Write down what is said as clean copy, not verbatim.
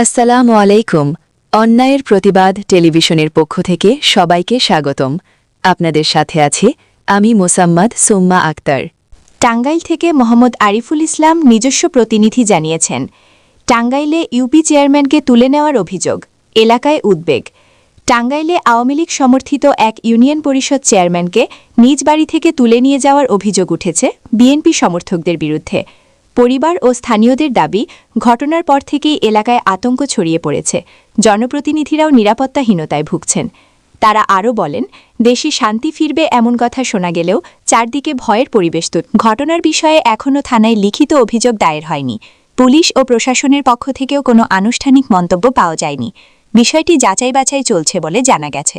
আসসালামু আলাইকুম। অন্যায়ের প্রতিবাদ টেলিভিশনের পক্ষ থেকে সবাইকে স্বাগতম। আপনাদের সাথে আছি আমি মোসাম্মদ সুম্মা আক্তার। টাঙ্গাইল থেকে মোহাম্মদ আরিফুল ইসলাম নিজস্ব প্রতিনিধি জানিয়েছেন, টাঙ্গাইলে ইউপি চেয়ারম্যানকে তুলে নেওয়ার অভিযোগ, এলাকায় উদ্বেগ। টাঙ্গাইলে আওয়ামী লীগ সমর্থিত এক ইউনিয়ন পরিষদ চেয়ারম্যানকে নিজ বাড়ি থেকে তুলে নিয়ে যাওয়ার অভিযোগ উঠেছে বিএনপি সমর্থকদের বিরুদ্ধে। পরিবার ও স্থানীয়দের দাবি, ঘটনার পর থেকেই এলাকায় আতঙ্ক ছড়িয়ে পড়েছে, জনপ্রতিনিধিরাও নিরাপত্তাহীনতায় ভুগছেন। তারা আরও বলেন, দেশে শান্তি ফিরবে এমন কথা শোনা গেলেও চারদিকে ভয়ের পরিবেশ ঘটনার বিষয়ে এখনও থানায় লিখিত অভিযোগ দায়ের হয়নি। পুলিশ ও প্রশাসনের পক্ষ থেকেও কোনো আনুষ্ঠানিক মন্তব্য পাওয়া যায়নি। বিষয়টি যাচাই বাছাই চলছে বলে জানা গেছে।